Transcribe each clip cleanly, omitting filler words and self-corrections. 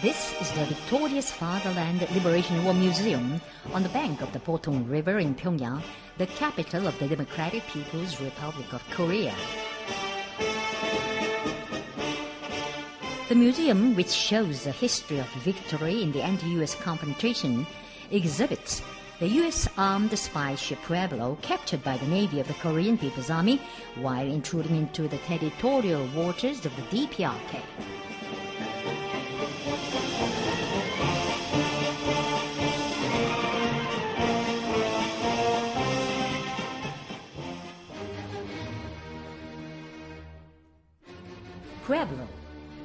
This is the Victorious Fatherland Liberation War Museum on the bank of the Potung River in Pyongyang, the capital of the Democratic People's Republic of Korea. The museum, which shows the history of victory in the anti-U.S. confrontation, exhibits the U.S. armed spy ship Pueblo captured by the Navy of the Korean People's Army while intruding into the territorial waters of the DPRK. Pueblo,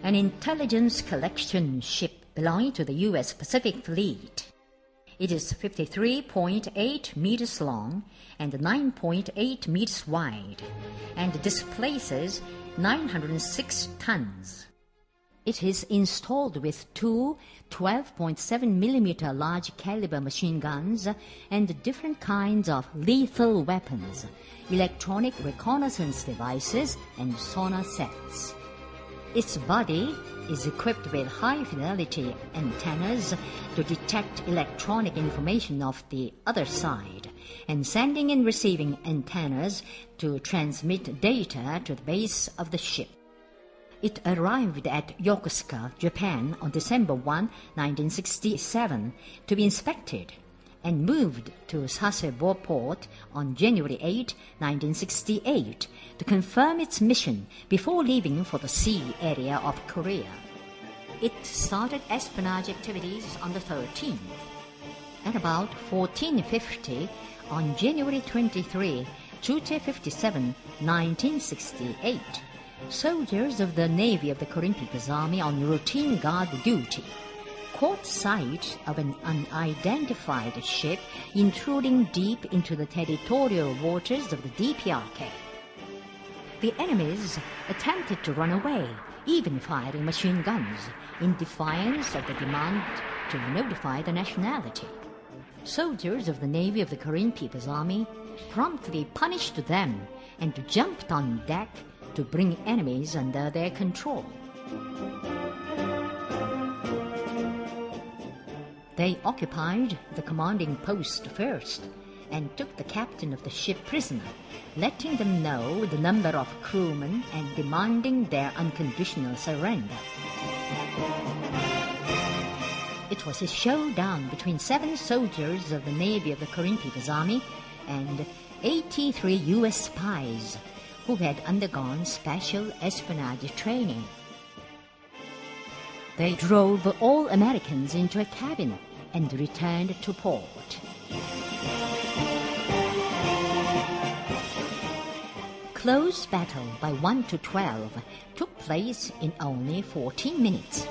an intelligence collection ship belonging to the U.S. Pacific Fleet. It is 53.8 meters long and 9.8 meters wide and displaces 906 tons. It is installed with two 12.7 millimeter large caliber machine guns and different kinds of lethal weapons, electronic reconnaissance devices, and sonar sets. Its body is equipped with high-fidelity antennas to detect electronic information of the other side, and sending and receiving antennas to transmit data to the base of the ship. It arrived at Yokosuka, Japan on December 1, 1967, to be inspected, and moved to Sasebo Port on January 8, 1968, to confirm its mission before leaving for the sea area of Korea. It started espionage activities on the 13th. At about 14:50 on January 23, Chute 57, 1968, soldiers of the Navy of the Korean People's Army on routine guard duty caught sight of an unidentified ship intruding deep into the territorial waters of the DPRK. The enemies attempted to run away, even firing machine guns, in defiance of the demand to notify the nationality. Soldiers of the Navy of the Korean People's Army promptly punished them and jumped on deck to bring enemies under their control. They occupied the commanding post first and took the captain of the ship prisoner, letting them know the number of crewmen and demanding their unconditional surrender. It was a showdown between 7 soldiers of the Navy of the Korean People's Army and 83 U.S. spies who had undergone special espionage training. They drove all Americans into a cabin and returned to port. Close battle by 1 to 12 took place in only 14 minutes.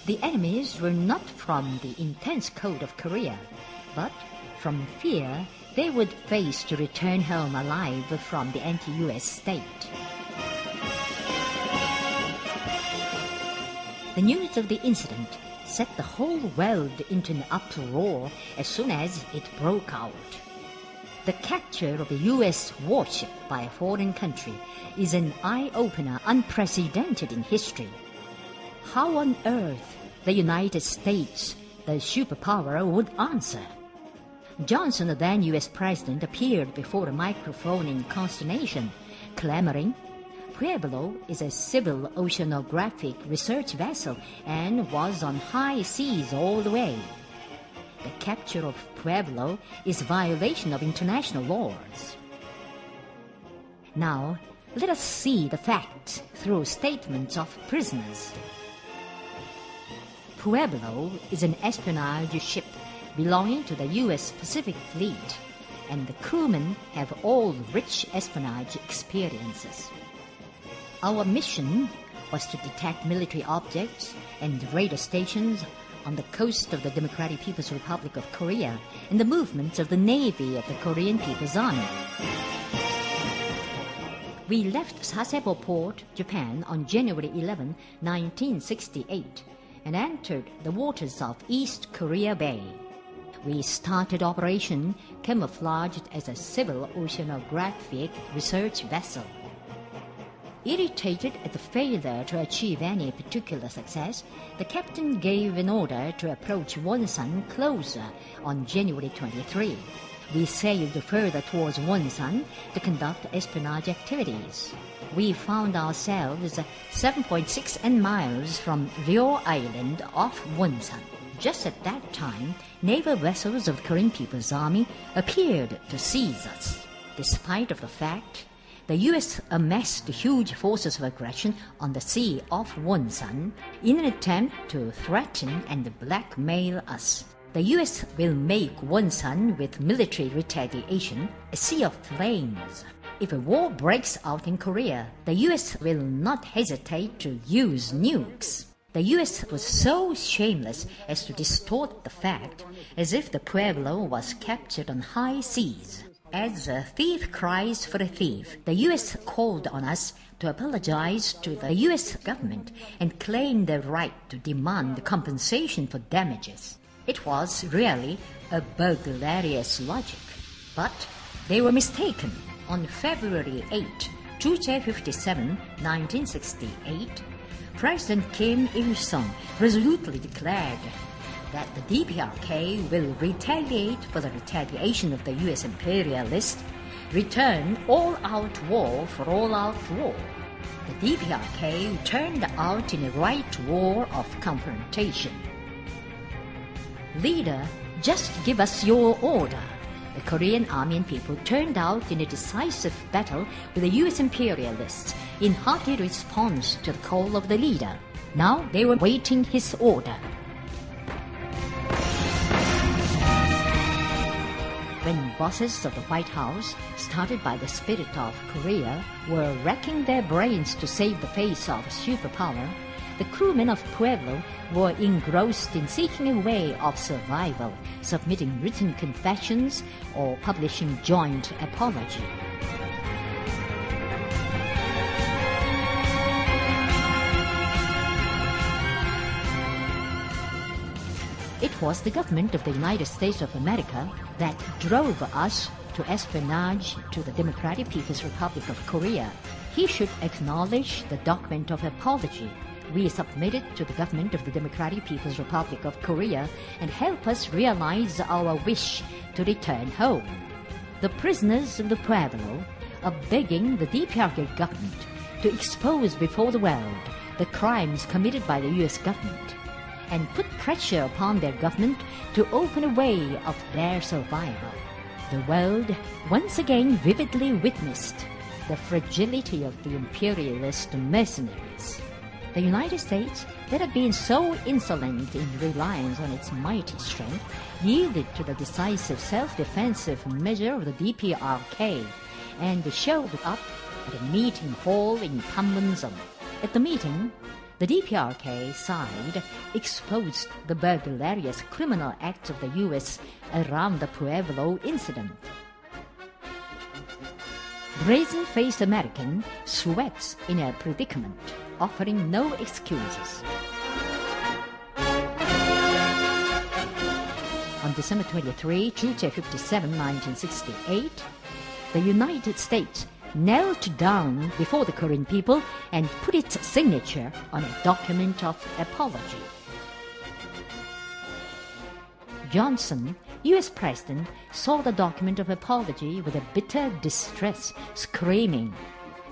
The enemies were not from the intense cold of Korea, but from fear they would face to return home alive from the anti-U.S. state. The news of the incident set the whole world into an uproar as soon as it broke out. The capture of a U.S. warship by a foreign country is an eye-opener unprecedented in history. How on earth the United States, the superpower, would answer? Johnson, the then U.S. President, appeared before a microphone in consternation, clamoring, "Pueblo is a civil oceanographic research vessel and was on high seas all the way. The capture of Pueblo is violation of international laws." Now, let us see the facts through statements of prisoners. Pueblo is an espionage ship belonging to the U.S. Pacific Fleet, and the crewmen have all rich espionage experiences. Our mission was to detect military objects and radar stations on the coast of the Democratic People's Republic of Korea and the movements of the Navy of the Korean People's Army. We left Sasebo Port, Japan on January 11, 1968, and entered the waters of East Korea Bay. We started operation camouflaged as a civil oceanographic research vessel. Irritated at the failure to achieve any particular success, the captain gave an order to approach Wonsan closer on January 23. We sailed further towards Wonsan to conduct espionage activities. We found ourselves 7.6 miles from Ryo Island off Wonsan. Just at that time, naval vessels of the Korean People's Army appeared to seize us. Despite of the fact, the U.S. amassed huge forces of aggression on the sea off Wonsan in an attempt to threaten and blackmail us. The U.S. will make Wonsan with military retaliation a sea of flames. If a war breaks out in Korea, the U.S. will not hesitate to use nukes. The U.S. was so shameless as to distort the fact as if the Pueblo was captured on high seas. As a thief cries for a thief, the U.S. called on us to apologize to the U.S. government and claim the right to demand compensation for damages. It was really a burglarious logic, but they were mistaken. On February 8, Juche 57, 1968, President Kim Il-sung resolutely declared that the DPRK will retaliate for the retaliation of the U.S. imperialists, return all-out war for all-out war. The DPRK turned out in a right war of confrontation. Leader, just give us your order. The Korean army and people turned out in a decisive battle with the U.S. imperialists in hearty response to the call of the leader. Now they were waiting his order. When bosses of the White House, started by the spirit of Korea, were racking their brains to save the face of superpower, the crewmen of Pueblo were engrossed in seeking a way of survival, submitting written confessions or publishing joint apology. It was the government of the United States of America that drove us to espionage to the Democratic People's Republic of Korea. He should acknowledge the document of apology we submitted to the government of the Democratic People's Republic of Korea and help us realize our wish to return home. The prisoners of the Pueblo are begging the DPRK government to expose before the world the crimes committed by the U.S. government and put pressure upon their government to open a way of their survival. The world once again vividly witnessed the fragility of the imperialist mercenaries. The United States, that had been so insolent in reliance on its mighty strength, yielded to the decisive self-defensive measure of the DPRK and showed up at a meeting hall in Panmunjom. At the meeting, the DPRK side exposed the burglarious criminal acts of the U.S. around the Pueblo incident. Brazen-faced American sweats in a predicament, offering no excuses. On December 23, Juche 57, 1968, the United States knelt down before the Korean people and put its signature on a document of apology. Johnson, U.S. President, saw the document of apology with a bitter distress, screaming,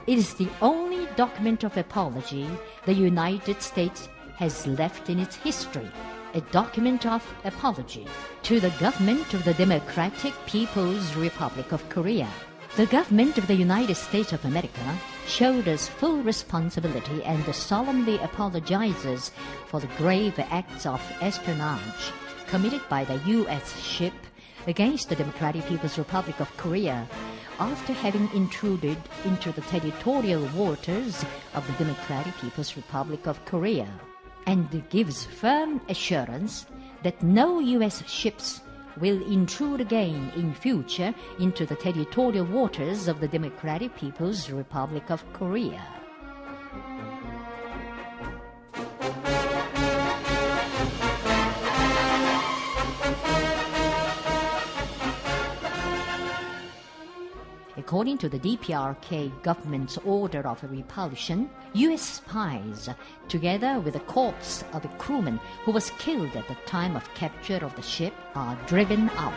"It is the only document of apology the United States has left in its history, a document of apology to the government of the Democratic People's Republic of Korea." The government of the United States of America showed us full responsibility and solemnly apologizes for the grave acts of espionage committed by the U.S. ship against the Democratic People's Republic of Korea after having intruded into the territorial waters of the Democratic People's Republic of Korea, and gives firm assurance that no U.S. ships will intrude again in future into the territorial waters of the Democratic People's Republic of Korea. According to the DPRK government's order of repulsion, U.S. spies, together with the corpse of a crewman who was killed at the time of capture of the ship, are driven out.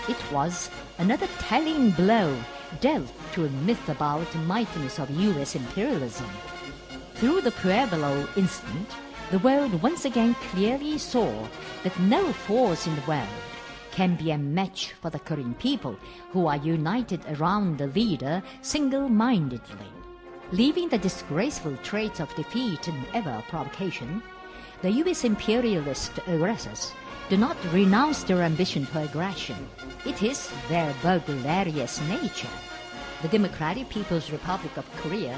It was another telling blow dealt to a myth about the mightiness of U.S. imperialism. Through the Pueblo incident, the world once again clearly saw that no force in the world can be a match for the Korean people, who are united around the leader single-mindedly. Leaving the disgraceful traits of defeat and ever provocation, the U.S. imperialist aggressors do not renounce their ambition for aggression. It is their burglarious nature. The Democratic People's Republic of Korea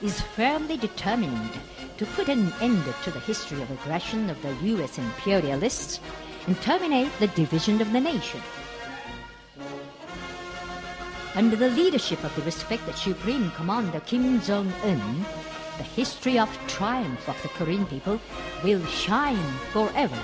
is firmly determined to put an end to the history of aggression of the U.S. imperialists and terminate the division of the nation. Under the leadership of the respected Supreme Commander Kim Jong-un, the history of triumph of the Korean people will shine forever.